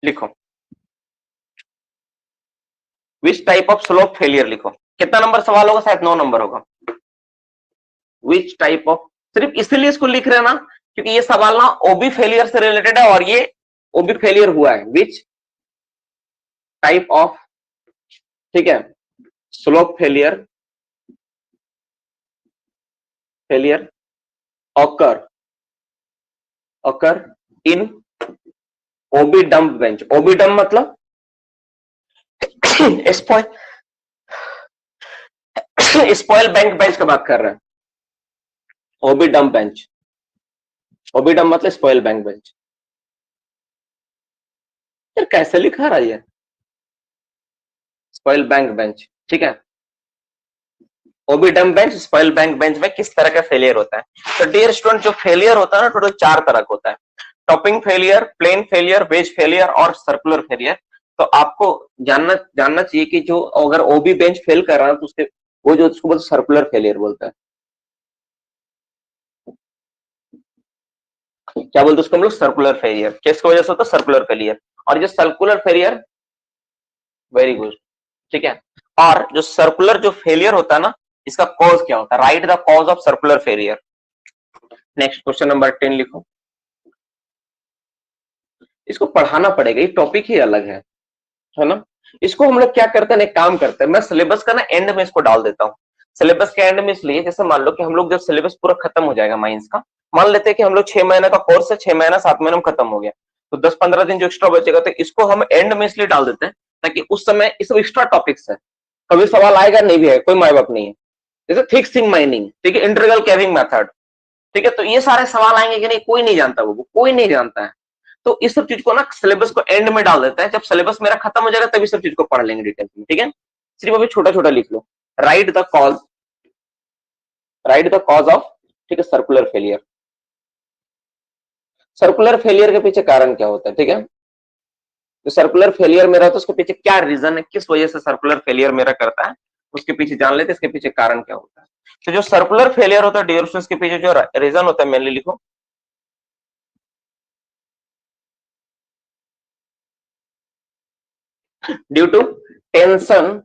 लिखो, which type of slope failure लिखो। कितना नंबर सवाल होगा? शायद 9 नंबर होगा। विच टाइप ऑफ, सिर्फ इसीलिए इसको लिख रहे हैं ना क्योंकि ये सवाल ना ओबी फेलियर से रिलेटेड है और ये ओबी फेलियर हुआ है। विच टाइप ऑफ, ठीक है, slope failure occur in OB dump bench. OB dump मतलब स्पॉइल बैंक बेंच का बात कर रहे हैं। OB dump bench, OB dump मतलब स्पॉइल बैंक बेंच। यार कैसे लिखा रहा है? स्पॉइल बैंक बेंच, ठीक है। OB dump bench, spoil bank bench में किस तरह का फेलियर होता है? तो डियर स्टूडेंट, जो फेलियर होता है ना टोटल 4 तरह का होता है। Toppling failure, plane failure, wedge failure और सर्कुलर फेलियर। तो आपको जानना चाहिए कि जो अगर ओबी बेंच फेल कर रहा है तो उसके वो जो उसको बोलते सर्कुलर फेलियर बोलता है। क्या बोलते हैं उसको हम लोग? Circular failure. किसकी वजह से होता है? Circular failure. और जो सर्कुलर फेलियर, वेरी गुड, ठीक है। और जो सर्कुलर जो फेलियर होता है ना, इसका कॉज क्या होता है? Right the cause of circular failure. Next question number 10 लिखो। इसको पढ़ाना पड़ेगा, ये टॉपिक ही अलग है ना। इसको हम लोग क्या करते हैं, एक काम करते हैं, मैं सिलेबस का ना एंड में इसको डाल देता हूँ। सिलेबस के एंड में इसलिए, जैसे मान लो कि हम लोग जब सिलेबस पूरा खत्म हो जाएगा माइंस का, मान लेते हैं कि हम लोग 6 महीने का कोर्स है, 6 महीना 7 महीने में खत्म हो गया, तो 10-15 दिन जो एक्स्ट्रा बचेगा तो इसको हम एंड में इसलिए डाल देते हैं ताकि उस समय ये सब एक्स्ट्रा टॉपिक्स है, कभी सवाल आएगा नहीं भी है, कोई माय बाप नहीं है। जैसे थिक सिंग माइनिंग, ठीक है, इंटीग्रल कैविंग मेथड, ठीक है, तो ये सारे सवाल आएंगे कि नहीं, कोई नहीं जानता, वो कोई नहीं जानता है। तो इस सब चीज को ना सिलेबस को एंड में डाल देता है, जब सिलेबस मेरा खत्म हो जाएगा तभी सब चीज को पढ़ लेंगे डिटेल में, ठीक है। सिर्फ अभी छोटा छोटा लिख लो। Write the cause, write the cause of, ठीक है, सर्कुलर फेलियर। सर्कुलर फेलियर के पीछे कारण क्या होता है, ठीक है। तो सर्कुलर फेलियर मेरा होता है, उसके पीछे क्या रीजन है, किस वजह से सर्कुलर फेलियर मेरा करता है, उसके पीछे जान लेते हैं इसके पीछे कारण क्या होता है। तो जो सर्कुलर फेलियर होता है डियर स्टूडेंट्स, के पीछे जो रीजन होता है मेनली लिखो, due to tension,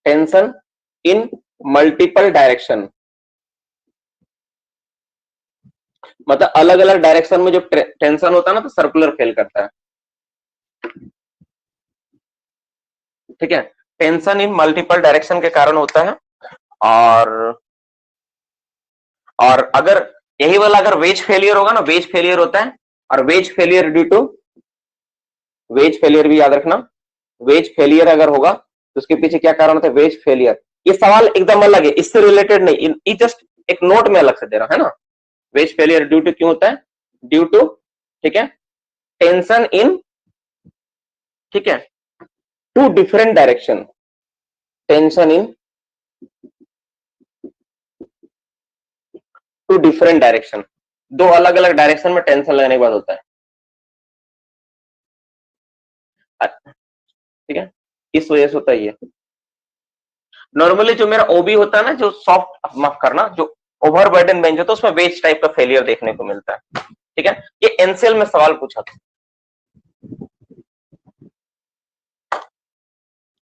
tension in multiple direction, मतलब अलग अलग डायरेक्शन में जो टेंशन होता है ना, तो सर्कुलर फेल करता है, ठीक है। टेंशन इन मल्टीपल डायरेक्शन के कारण होता है। और अगर यही वाला अगर वेज फेलियर होगा ना, वेज फेलियर होता है, और wedge failure due to, wedge failure भी याद रखना, वेज फेलियर अगर होगा तो उसके पीछे क्या कारण होता है, वेज फेलियर। ये सवाल एकदम अलग है, इससे रिलेटेड नहीं, ये जस्ट एक नोट में अलग से दे रहा है ना। वेज फेलियर ड्यू टू क्यों होता है? ड्यू टू, ठीक है, टेंशन इन, ठीक है, two different direction, tension in two different direction, दो अलग अलग डायरेक्शन में टेंशन लगने के बाद होता है, ठीक है, इस वजह से होता है ये। नॉर्मली जो मेरा ओबी होता है ना, जो सॉफ्ट, माफ करना, जो ओवर बर्डन बेंच होता है उसमें वेज टाइप का फेलियर देखने को मिलता है, ठीक है। ये एनसीएल में सवाल पूछा था।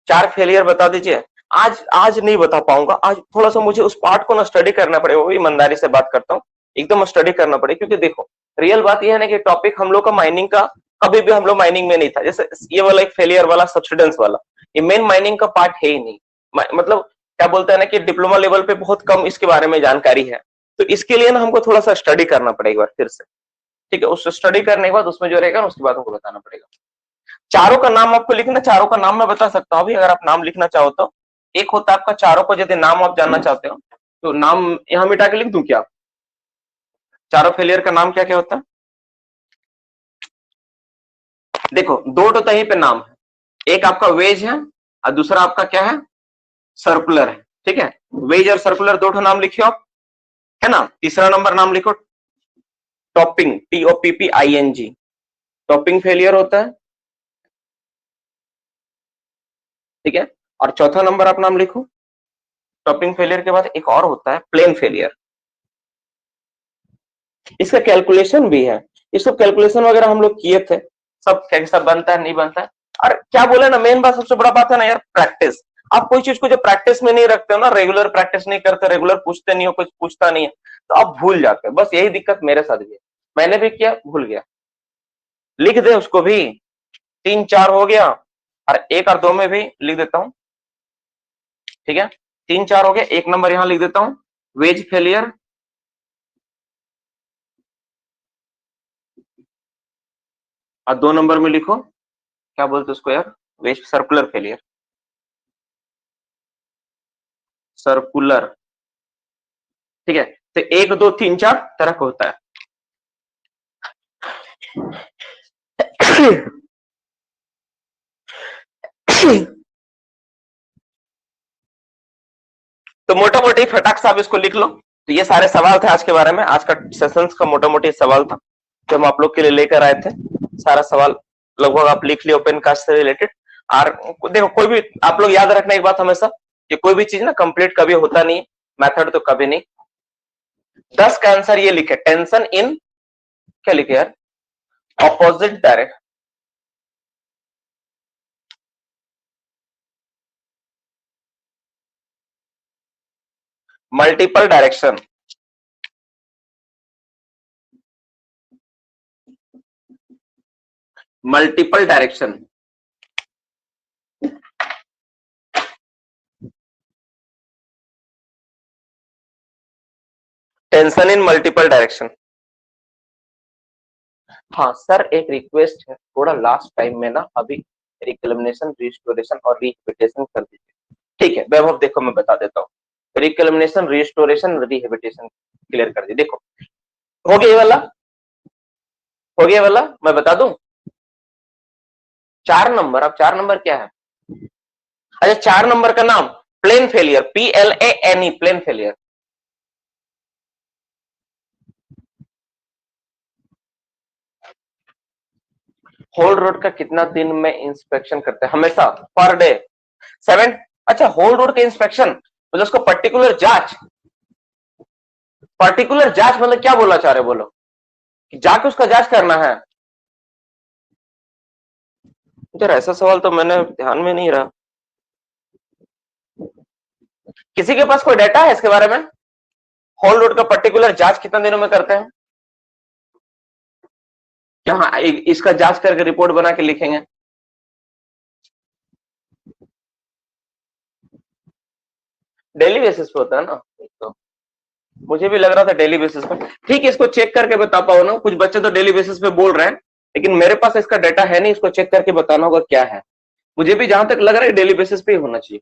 4 फेलियर बता दीजिए। आज नहीं बता पाऊंगा, आज थोड़ा सा मुझे उस पार्ट को ना स्टडी करना पड़ेगा, वो भी ईमानदारी से बात करता हूँ, एकदम स्टडी करना पड़ेगा, क्योंकि देखो रियल बात यह है ना कि टॉपिक हम लोग का माइनिंग का कभी भी हम लोग माइनिंग में नहीं था। जैसे ये वाला एक फेलियर वाला सब्सिडेंस वाला, ये मेन माइनिंग का पार्ट है ही नहीं। मतलब क्या बोलते हैं ना कि डिप्लोमा लेवल पे बहुत कम इसके बारे में जानकारी है, तो इसके लिए ना हमको थोड़ा सा स्टडी करना पड़ेगा एक बार फिर से, ठीक है। उस स्टडी करने के बाद उसमें जो रहेगा ना उसके बाद हमको बताना पड़ेगा। चारों का नाम आपको लिखना, चारों का नाम मैं बता सकता हूँ अभी, अगर आप नाम लिखना चाहो तो। एक होता है आपका चारों को, यदि नाम आप जानना चाहते हो तो नाम यहां मिटा के लिख दूं क्या? चारों फेलियर का नाम क्या क्या होता है? देखो दो तो यहीं पे नाम है, एक आपका वेज है और दूसरा आपका क्या है, सर्कुलर है, ठीक है। वेज और सर्कुलर दो नाम लिखियो आप, है ना। तीसरा नंबर नाम लिखो टॉपिंग, TOPPING, टॉपिंग फेलियर होता है, ठीक है। और चौथा नंबर आप नाम लिखो, टॉपिंग फेलियर के बाद एक और होता है प्लेन फेलियर, इसका कैलकुलेशन भी है। ये सब कैलकुलेशन वगैरह हम लोग किए थे, सब कैसा बनता है नहीं बनता है। और क्या बोले ना, मेन बात सबसे बड़ा बात है ना यार, प्रैक्टिस। आप कोई चीज को जब प्रैक्टिस में नहीं रखते हो ना, रेगुलर प्रैक्टिस नहीं करते, रेगुलर पूछते नहीं हो, कुछ पूछता नहीं है, तो आप भूल जाते हो। बस यही दिक्कत मेरे साथ भी है, मैंने भी किया, भूल गया। लिख दे उसको भी, 3 4 हो गया, और 1 और 2 में भी लिख देता हूं, ठीक है। 3 4 हो गया, 1 नंबर यहां लिख देता हूं, वेज फेलियर, और 2 नंबर में लिखो, क्या बोलते उसको यार, वेज सर्कुलर फेलियर, सर्कुलर, ठीक है। तो 1 2 3 4 तरह का होता है। तो मोटा मोटी फटाक से आप इसको लिख लो। तो ये सारे सवाल थे आज के बारे में, आज का सेशंस का मोटा मोटी सवाल था जो हम आप लोग के लिए लेकर आए थे। सारा सवाल लगभग आप लिख लिया ओपन कास्ट से रिलेटेड। और देखो, कोई भी आप लोग याद रखना एक बात हमेशा, कि कोई भी चीज ना कंप्लीट कभी होता नहीं, मेथड तो कभी नहीं। 10 का आंसर ये लिखे, टेंशन इन, क्या लिखे यार, opposite direct, multiple direction, multiple direction, tension in multiple direction. हाँ सर, एक रिक्वेस्ट है, थोड़ा लास्ट टाइम में ना अभी रिकलमिनेशन, रिस्टोरेशन और रिहेबिटेशन कर दीजिए, ठीक है वैभव। देखो मैं बता देता हूँ, रिकलमिनेशन, रिस्टोरेशन, रिहेबिटेशन क्लियर कर दिए। देखो हो गया ये वाला, हो गया वाला, मैं बता दूं। 4 नंबर, अब 4 नंबर क्या है, अच्छा 4 नंबर का नाम plane failure, PLANE, plane failure. Whole road का कितना दिन में इंस्पेक्शन करते हैं, हमेशा, पर डे 7। अच्छा होल रोड के इंस्पेक्शन मतलब उसको पर्टिकुलर जांच, पर्टिकुलर जांच मतलब क्या बोलना चाह रहे, बोलो कि जाके उसका जांच करना है। यार ऐसा सवाल तो मैंने ध्यान में नहीं रहा, किसी के पास कोई डाटा है इसके बारे में, होल रोड का पर्टिकुलर जांच कितने दिनों में करते हैं क्या, हाँ इसका जांच करके रिपोर्ट बना के लिखेंगे। डेली बेसिस पे होता है ना, तो मुझे भी लग रहा था डेली बेसिस पे, ठीक है इसको चेक करके बता पाओ ना। कुछ बच्चे तो डेली बेसिस पे बोल रहे हैं, लेकिन मेरे पास इसका डाटा है नहीं, इसको चेक करके बताना होगा क्या है। मुझे भी जहां तक लग रहा है डेली बेसिस पे ही होना चाहिए,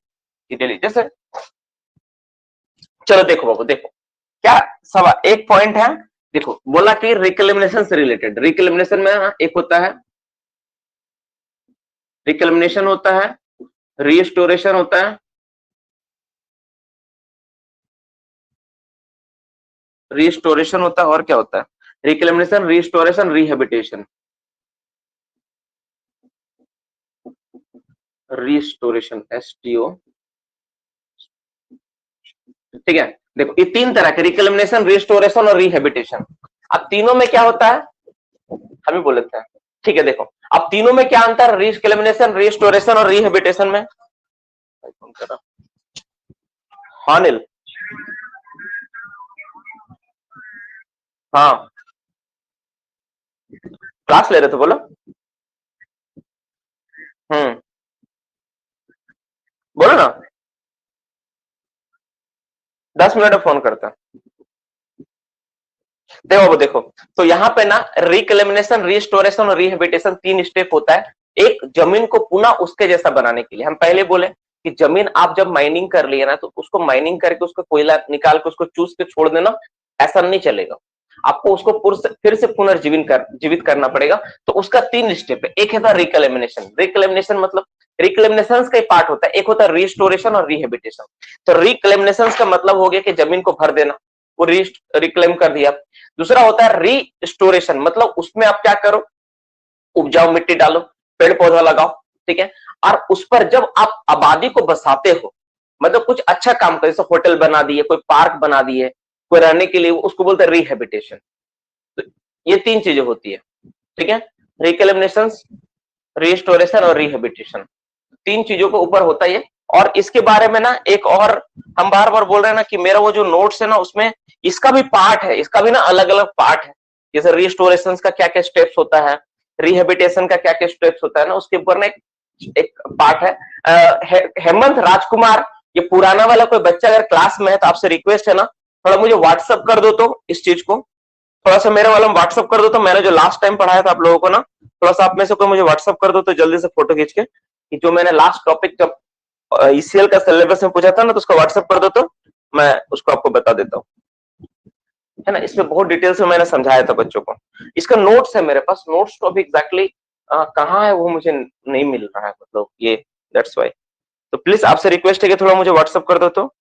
कि डेली जैसे, चलो देखो बाबू देखो, क्या सवाल, एक पॉइंट है। देखो बोला कि रिकलमिनेशन से रिलेटेड, रिकलमिनेशन में एक होता है, रिकलमिनेशन होता है, रीस्टोरेशन होता है, रीस्टोरेशन होता है, और क्या होता है, रिकलमिनेशन, रीस्टोरेशन, रिहेबिटेशन, रीस्टोरेशन, STO, ठीक है। देखो ये 3 तरह के, रिकलमिनेशन, रिस्टोरेशन और रिहेबिटेशन। अब तीनों में क्या होता है, हम ही बोल लेते हैं, ठीक है। देखो अब तीनों में क्या अंतर है, रिकलमिनेशन, रिस्टोरेशन और रिहेबिटेशन में। हाँ नील, हाँ क्लास ले रहे थे, बोलो। हम्म, बोलो ना, 10 मिनट में फोन करता। देखो वो देखो, तो यहाँ पे ना रिकलेमिनेशन, रिस्टोरेशन और रिहेबिटेशन 3 स्टेप होता है, एक जमीन को पुनः उसके जैसा बनाने के लिए। हम पहले बोले कि जमीन आप जब माइनिंग कर लिए ना, तो उसको माइनिंग करके उसको कोयला निकाल के उसको चूस के छोड़ देना, ऐसा नहीं चलेगा, आपको उसको फिर से जीवित करना पड़ेगा। तो उसका 3 स्टेप है, एक है रिकलेमिनेशन, रिकलेमिनेशन मतलब रिकलेमिनेशन का ही पार्ट होता है, एक होता है रिस्टोरेशन और रिहेबिटेशन। तो रिकलेमिनेशन का मतलब हो गया कि जमीन को भर देना, वो रिक्लेम कर दिया। दूसरा होता है रीस्टोरेशन, मतलब उसमें आप क्या करो, उपजाऊ मिट्टी डालो, पेड़ पौधा लगाओ, ठीक है। और उस पर जब आप आबादी को बसाते हो, मतलब कुछ अच्छा काम कर, जैसे होटल बना दिए, कोई पार्क बना दिए, कोई रहने के लिए, उसको बोलते हैं रिहेबिटेशन। तो ये 3 चीजें होती है, ठीक है। रिकलेमिनेशन, रिस्टोरेशन और रिहेबिटेशन, 3 चीजों के ऊपर होता है ये। और इसके बारे में ना एक और हम बार बार बोल रहे हैं ना कि मेरा वो जो नोट्स है ना उसमें इसका भी पार्ट है, इसका भी ना अलग अलग पार्ट है। जैसे रिस्टोरेशन का क्या क्या स्टेप्स होता है, रिहेबिटेशन का क्या क्या स्टेप्स होता है ना, उसके ऊपर ना एक पार्ट है। हेमंत राजकुमार, ये पुराना वाला कोई बच्चा अगर क्लास में है तो आपसे रिक्वेस्ट है ना, थोड़ा मुझे व्हाट्सअप कर दो तो इस चीज को, थोड़ा सा मेरे वाला व्हाट्सअप कर दो तो मैंने जो लास्ट टाइम पढ़ाया था आप लोगों को ना, थोड़ा सा आप में से कोई मुझे व्हाट्सअप कर दो तो जल्दी से फोटो खींच के, कि जो मैंने लास्ट टॉपिक जब ईसीएल का सिलेबस में पूछा था ना तो उसको व्हाट्सअप कर दो तो मैं उसको आपको बता देता हूँ, है ना। इसमें बहुत डिटेल से मैंने समझाया था बच्चों को। इसका नोट्स है मेरे पास, नोट्स तो अभी एग्जैक्टली कहाँ है वो मुझे नहीं मिल रहा है, मतलब ये दैट्स वाई। तो प्लीज आपसे रिक्वेस्ट है कि थोड़ा मुझे व्हाट्सअप कर दो तो।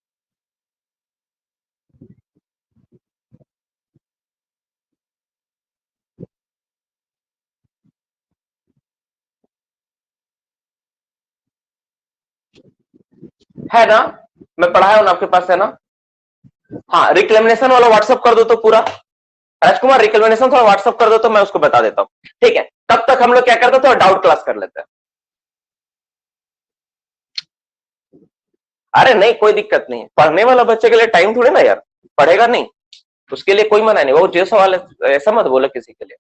है ना, मैं पढ़ाया हूं ना, आपके पास है ना। हाँ, रिक्लेमिनेशन वाला व्हाट्सअप कर दो तो पूरा। राजकुमार रिकमेंडेशन थोड़ा व्हाट्सअप कर दो तो मैं उसको बता देता हूँ, ठीक है। तब तक हम लोग क्या करते हैं, थोड़ा डाउट क्लास कर लेते हैं। अरे नहीं, कोई दिक्कत नहीं है, पढ़ने वाला बच्चे के लिए टाइम थोड़ी ना यार, पढ़ेगा नहीं उसके लिए कोई मना नहीं, वो जो सवाल है ऐसा मत बोलो किसी के लिए।